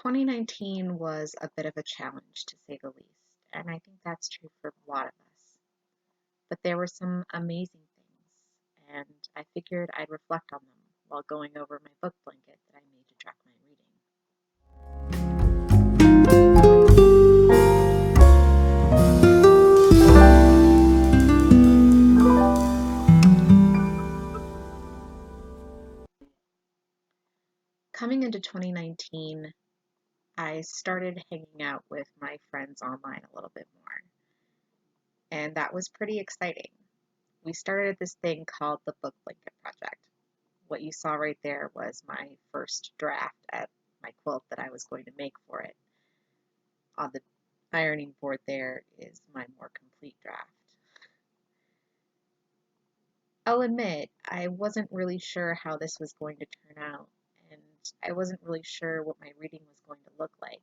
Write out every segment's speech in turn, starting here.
2019 was a bit of a challenge to say the least, and I think that's true for a lot of us. But there were some amazing things, and I figured I'd reflect on them while going over my book blanket that I made to track my reading. Coming into 2019, I started hanging out with my friends online a little bit more, and that was pretty exciting. We started this thing called the Book Blanket Project. What you saw right there was my first draft at my quilt that I was going to make for it. On the ironing board there is my more complete draft. I'll admit, I wasn't really sure how this was going to turn out, and I wasn't really sure what my reading was going to look like.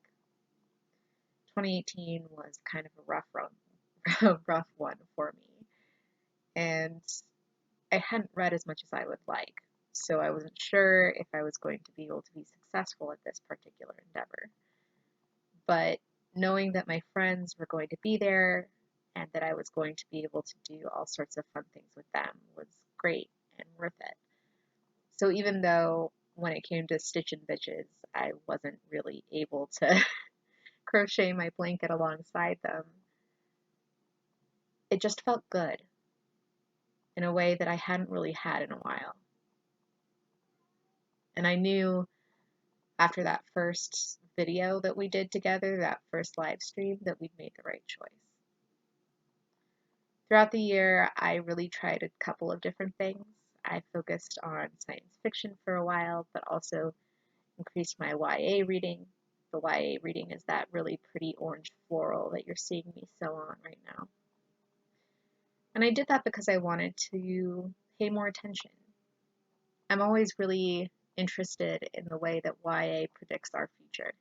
2018 was kind of a rough one for me, and I hadn't read as much as I would like, so I wasn't sure if I was going to be able to be successful at this particular endeavor. But knowing that my friends were going to be there and that I was going to be able to do all sorts of fun things with them was great and worth it. So even though when it came to Stitch and Bitches, I wasn't really able to crochet my blanket alongside them, it just felt good in a way that I hadn't really had in a while. And I knew after that first video that we did together, that first live stream, that we'd made the right choice. Throughout the year, I really tried a couple of different things. I focused on science fiction for a while, but also increased my YA reading. The YA reading is that really pretty orange floral that you're seeing me sew on right now. And I did that because I wanted to pay more attention. I'm always really interested in the way that YA predicts our future.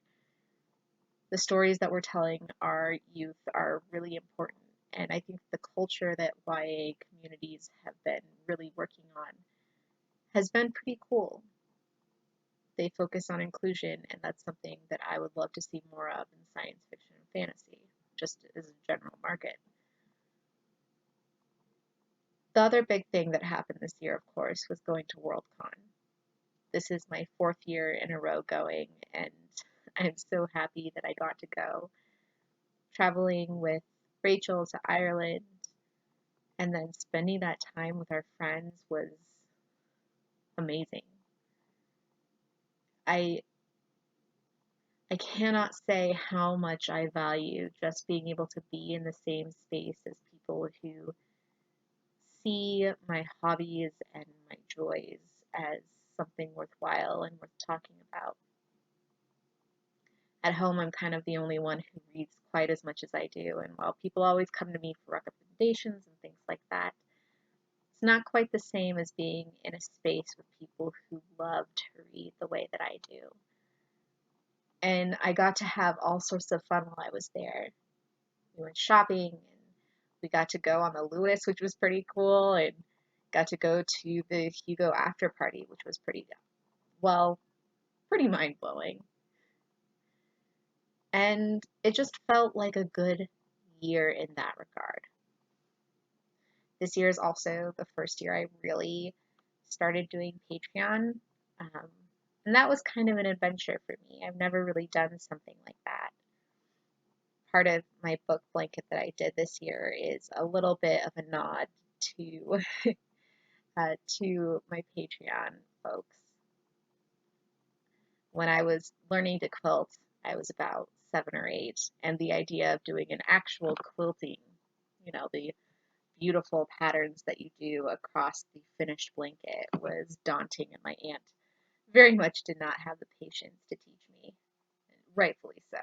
The stories that we're telling our youth are really important, and I think the culture that YA communities have been really working on has been pretty cool. They focus on inclusion, and that's something that I would love to see more of in science fiction and fantasy, just as a general market. The other big thing that happened this year, of course, was going to Worldcon. This is my 4th year in a row going, and I'm so happy that I got to go. Traveling with Rachel to Ireland and then spending that time with our friends was amazing. I cannot say how much I value just being able to be in the same space as people who see my hobbies and my joys as something worthwhile and worth talking about. At home, I'm kind of the only one who reads quite as much as I do, and while people always come to me for recommendations and things like that, it's not quite the same as being in a space with people who love to read the way that I do. And I got to have all sorts of fun while I was there. We went shopping, and we got to go on the Lewis, which was pretty cool, and got to go to the Hugo after party, which was pretty mind-blowing. And it just felt like a good year in that regard. This year is also the first year I really started doing Patreon, and that was kind of an adventure for me. I've never really done something like that. Part of my book blanket that I did this year is a little bit of a nod to to my Patreon folks. When I was learning to quilt, I was about 7 or 8, and the idea of doing an actual quilting, the beautiful patterns that you do across the finished blanket, was daunting, and my aunt very much did not have the patience to teach me, rightfully so.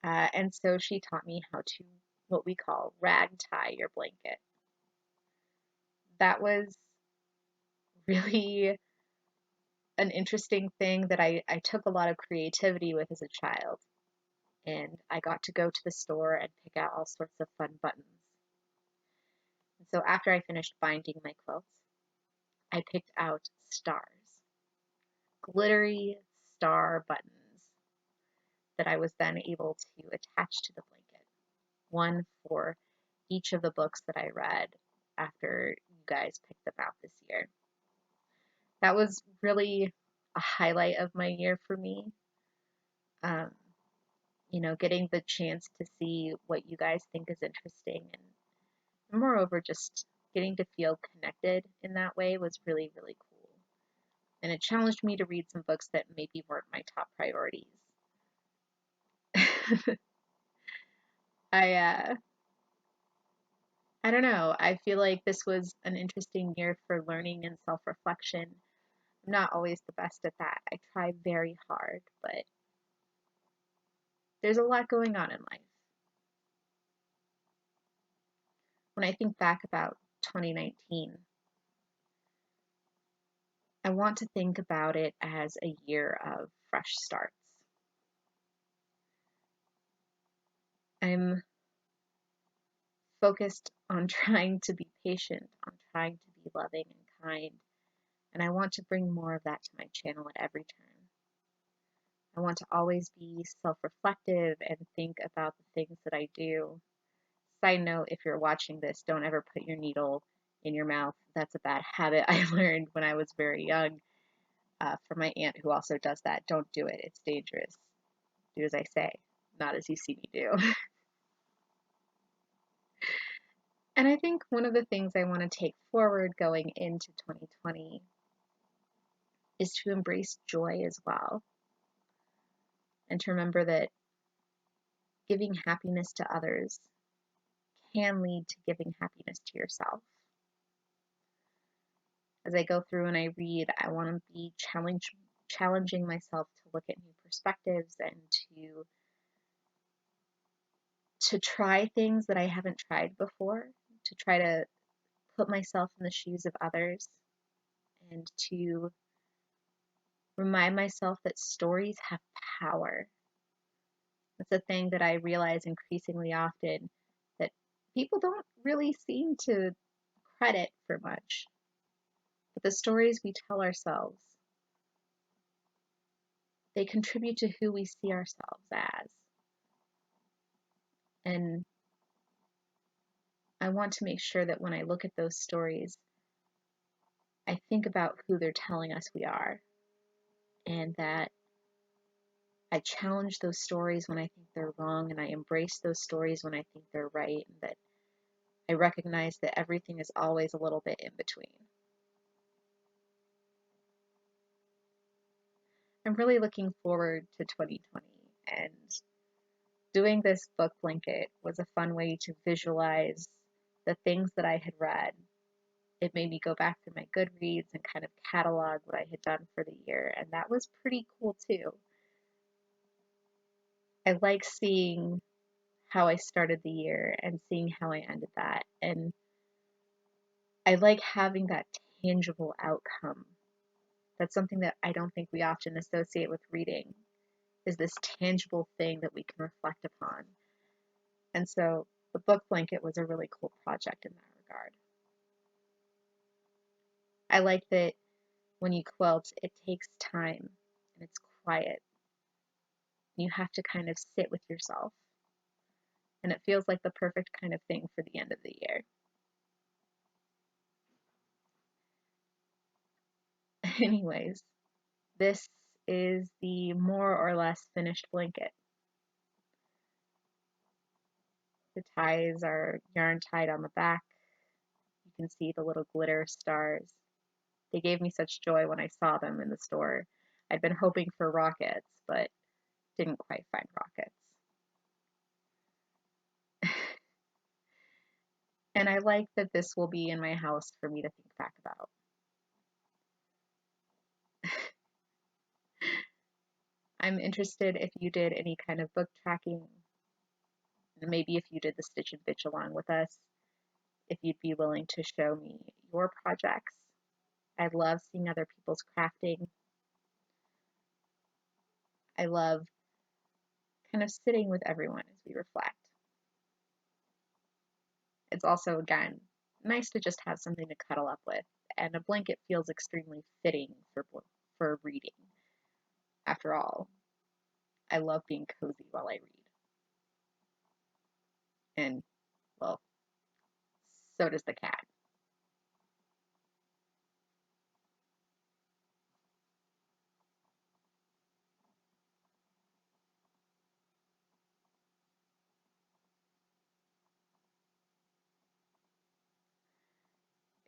And so she taught me how to what we call rag tie your blanket. That was really an interesting thing that I took a lot of creativity with as a child. And I got to go to the store and pick out all sorts of fun buttons. And so after I finished binding my quilts, I picked out stars. Glittery star buttons that I was then able to attach to the blanket. One for each of the books that I read after you guys picked them out this year. That was really a highlight of my year for me. Um, getting the chance to see what you guys think is interesting, and moreover, just getting to feel connected in that way was really, really cool. And it challenged me to read some books that maybe weren't my top priorities. I I don't know. I feel like this was an interesting year for learning and self-reflection. I'm not always the best at that. I try very hard, but there's a lot going on in life. When I think back about 2019, I want to think about it as a year of fresh starts. I'm focused on trying to be patient, on trying to be loving and kind, and I want to bring more of that to my channel at every turn. I want to always be self-reflective and think about the things that I do. Side note, if you're watching this, don't ever put your needle in your mouth. That's a bad habit I learned when I was very young from my aunt who also does that. Don't do it. It's dangerous. Do as I say, not as you see me do. And I think one of the things I want to take forward going into 2020 is to embrace joy as well, and to remember that giving happiness to others can lead to giving happiness to yourself. As I go through and I read, I want to be challenging myself to look at new perspectives and to try things that I haven't tried before, to try to put myself in the shoes of others, and to remind myself that stories have power. It's a thing that I realize increasingly often, that people don't really seem to credit for much. But the stories we tell ourselves, they contribute to who we see ourselves as. And I want to make sure that when I look at those stories, I think about who they're telling us we are, and that I challenge those stories when I think they're wrong, and I embrace those stories when I think they're right, and that I recognize that everything is always a little bit in between. I'm really looking forward to 2020, and doing this book blanket was a fun way to visualize the things that I had read. It made me go back through my Goodreads and kind of catalog what I had done for the year, and that was pretty cool too. I like seeing how I started the year and seeing how I ended that, and I like having that tangible outcome. That's something that I don't think we often associate with reading, is this tangible thing that we can reflect upon. And so the book blanket was a really cool project in that regard. I like that when you quilt, it takes time and it's quiet. You have to kind of sit with yourself. And it feels like the perfect kind of thing for the end of the year. Anyways, this is the more or less finished blanket. The ties are yarn tied on the back. You can see the little glitter stars. They gave me such joy when I saw them in the store. I'd been hoping for rockets, but didn't quite find rockets. And I like that this will be in my house for me to think back about. I'm interested if you did any kind of book tracking, maybe if you did the Stitch and Bitch along with us, if you'd be willing to show me your projects. I love seeing other people's crafting. I love kind of sitting with everyone as we reflect. It's also, again, nice to just have something to cuddle up with, and a blanket feels extremely fitting for reading. After all, I love being cozy while I read. And, well, so does the cat.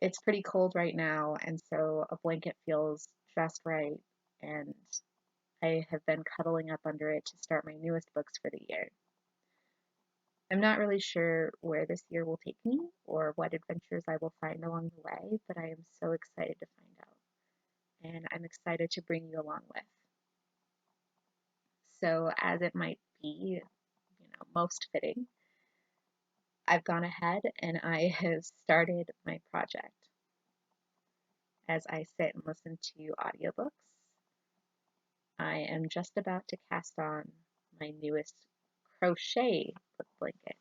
It's pretty cold right now, and so a blanket feels just right. And I have been cuddling up under it to start my newest books for the year. I'm not really sure where this year will take me or what adventures I will find along the way, but I am so excited to find out. And I'm excited to bring you along with. So, as it might be, most fitting, I've gone ahead and I have started my project. As I sit and listen to audiobooks, I am just about to cast on my newest crochet book blanket.